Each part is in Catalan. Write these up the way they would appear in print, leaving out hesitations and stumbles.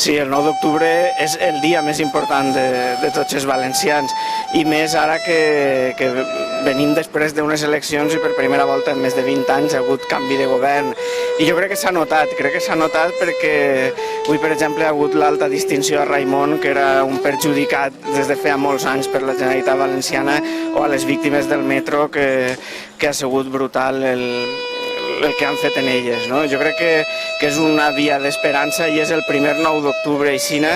Sí, el 9 d'octubre és el dia més important de tots els valencians i més ara que venim després d'unes eleccions i per primera volta en més de 20 anys ha hagut canvi de govern i jo crec que s'ha notat perquè avui per exemple ha hagut l'alta distinció a Raimon, que era un perjudicat des de feia molts anys per la Generalitat Valenciana, o a les víctimes del metro, que ha sigut brutal el que han fet en elles, no? Jo crec que és una via d'esperança i és el primer 9 d'octubre aixina,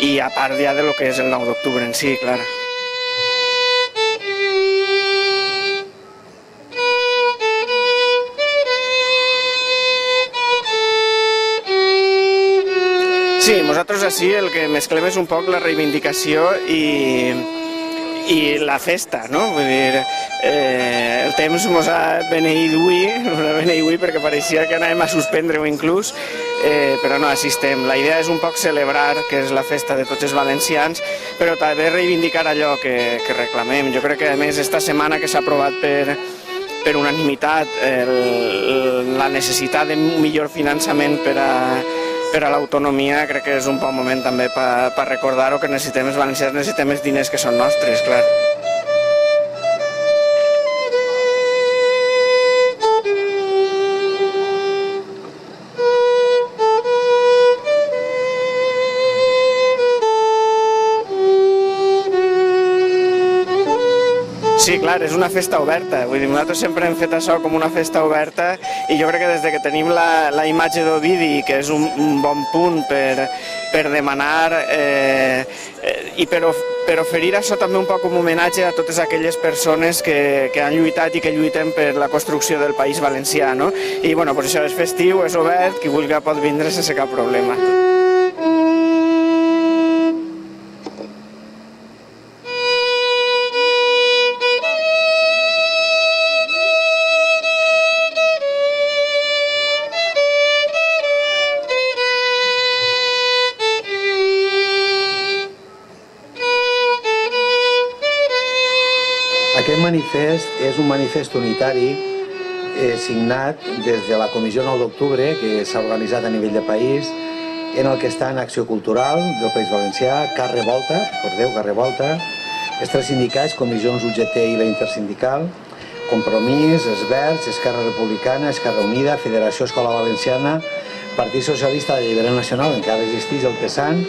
i a part ja de lo que és el 9 d'octubre en si, clar. Sí, nosaltres així el que mesclem és un poc la reivindicació i la festa, no? Vull dir, el temps ens ha beneït avui perquè pareixia que anàvem a suspendre-ho inclús, però no, així estem. La idea és un poc celebrar que és la festa de tots els valencians, però també reivindicar allò que reclamem. Jo crec que a més esta setmana que s'ha aprovat per unanimitat la necessitat d'un millor finançament per a l'autonomia, crec que és un bon moment també per recordar-ho, que necessitem els valencians, necessitem els diners que són nostres, clar. Sí, clar, és una festa oberta, vull dir, nosaltres sempre hem fet això com una festa oberta i jo crec que des que tenim la imatge d'Ovidi, que és un bon punt per demanar i per oferir això també un poc com homenatge a totes aquelles persones que han lluitat i que lluiten per la construcció del País Valencià, no? I bueno, doncs això és festiu, és obert, qui vulgui pot vindre sense cap problema. Aquest manifest és un manifest unitari signat des de la Comissió 9 d'Octubre, que s'ha organitzat a nivell de país, en el que estan Acció Cultural del País Valencià, Car Revolta, recordeu, Car Revolta, els tres sindicats, Comissions UGT i la Intersindical, Compromís, Els Verds, Esquerra Republicana, Esquerra Unida, Federació Escola Valenciana, Partit Socialista d'Alliberament Nacional, encara existeix el PSAN,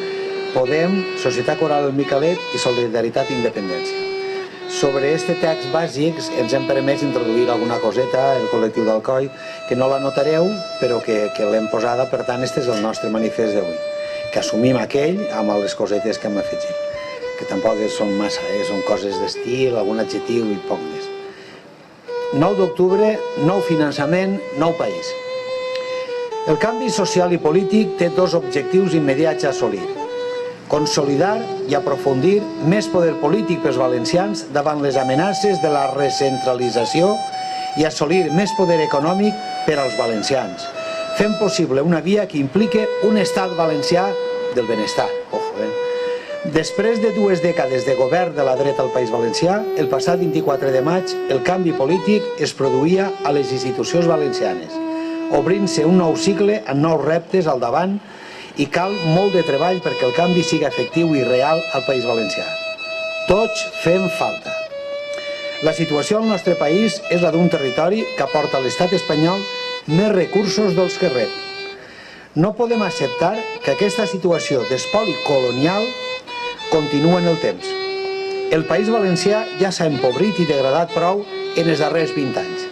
Podem, Societat Coral El Micalet i Solidaritat i Independència. Sobre este text bàsic ens hem permès introduir alguna coseta, el col·lectiu d'Alcoi, que no la notareu, però que l'hem posada, per tant, este és el nostre manifest d'avui, que assumim aquell amb les cosetes que hem afegit, que tampoc són massa, són coses d'estil, algun adjectiu i poc més. 9 d'octubre, nou finançament, nou país. El canvi social i polític té dos objectius immediats a assolir: consolidar i aprofundir més poder polític pels valencians davant les amenaces de la recentralització i assolir més poder econòmic per als valencians, fent possible una via que implique un estat valencià del benestar. Després de 2 dècades de govern de la dreta al País Valencià, el passat 24 de maig el canvi polític es produïa a les institucions valencianes, obrint-se un nou cicle amb nous reptes al davant, i cal molt de treball perquè el canvi sigui efectiu i real al País Valencià. Tots fem falta. La situació al nostre país és la d'un territori que aporta a l'estat espanyol més recursos dels que rep. No podem acceptar que aquesta situació d'espoli colonial continua en el temps. El País Valencià ja s'ha empobrit i degradat prou en els darrers 20 anys.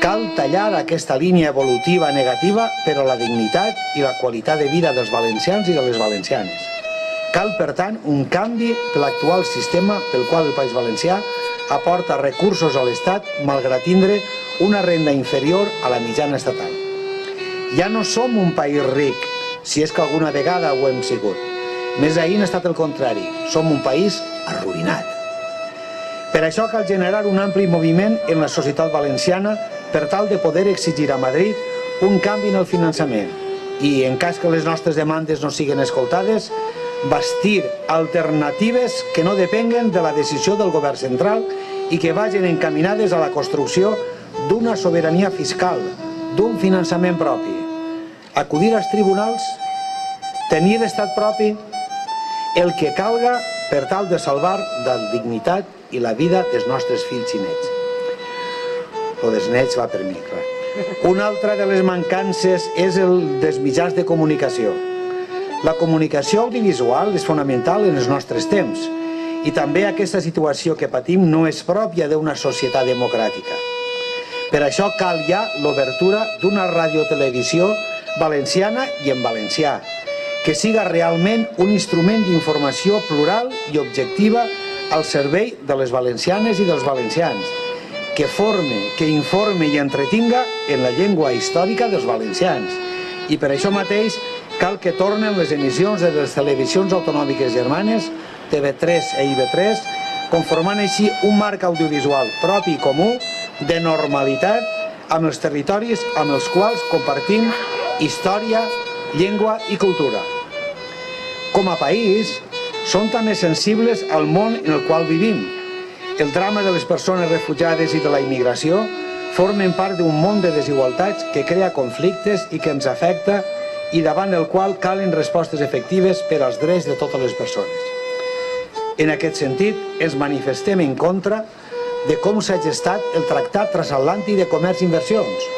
Cal tallar aquesta línia evolutiva negativa per a la dignitat i la qualitat de vida dels valencians i de les valencianes. Cal, per tant, un canvi de l'actual sistema pel qual el País Valencià aporta recursos a l'Estat malgrat tindre una renda inferior a la mitjana estatal. Ja no som un país ric, si és que alguna vegada ho hem sigut. Més ahir ha estat el contrari, som un país arruïnat. Per això cal generar un ampli moviment en la societat valenciana per tal de poder exigir a Madrid un canvi en el finançament i, en cas que les nostres demandes no siguin escoltades, bastir alternatives que no depenguen de la decisió del govern central i que vagin encaminades a la construcció d'una sobirania fiscal, d'un finançament propi. Acudir als tribunals tenir estat propi el que calga per tal de salvar la dignitat i la vida dels nostres fills i nets. O dels nets va per mi, clar. Una altra de les mancances és el dels mitjans de comunicació. La comunicació audiovisual és fonamental en els nostres temps i també aquesta situació que patim no és pròpia d'una societat democràtica. Per això cal ja l'obertura d'una radiotelevisió valenciana i en valencià, que siga realment un instrument d'informació plural i objectiva al servei de les valencianes i dels valencians, que forme, que informe i entretinga en la llengua històrica dels valencians. I per això mateix cal que tornen les emissions de les televisions autonòmiques germanes, TV3 i IB3, conformant així un marc audiovisual propi i comú de normalitat amb els territoris amb els quals compartim història, llengua i cultura. Com a país, som també sensibles al món en el qual vivim. El drama de les persones refugiades i de la immigració formen part d'un món de desigualtats que crea conflictes i que ens afecta i davant el qual calen respostes efectives per als drets de totes les persones. En aquest sentit, ens manifestem en contra de com s'ha gestat el Tractat Transatlàntic de Comerç i Inversions,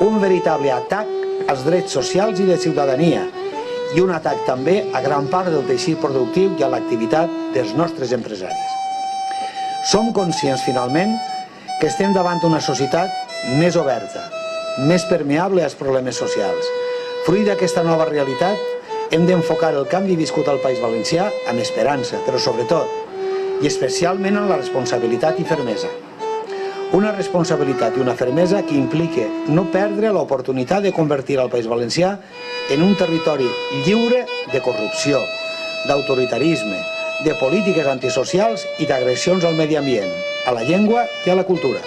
un veritable atac als drets socials i de ciutadania i un atac també a gran part del teixit productiu i a l'activitat dels nostres empresaris. Som conscients, finalment, que estem davant d'una societat més oberta, més permeable als problemes socials. Fruit d'aquesta nova realitat, hem d'enfocar el canvi viscut al País Valencià amb esperança, però sobretot, i especialment en la responsabilitat i fermesa. Una responsabilitat i una fermesa que implica no perdre l'oportunitat de convertir el País Valencià en un territori lliure de corrupció, d'autoritarisme, de polítiques antisocials i d'agressions al medi ambient, a la llengua i a la cultura.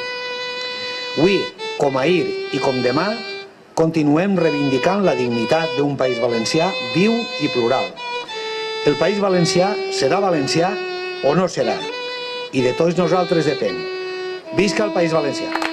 Avui, com ahir i com demà, continuem reivindicant la dignitat d'un País Valencià viu i plural. El País Valencià serà valencià o no serà, i de tots nosaltres depèn. Visca el País Valencià!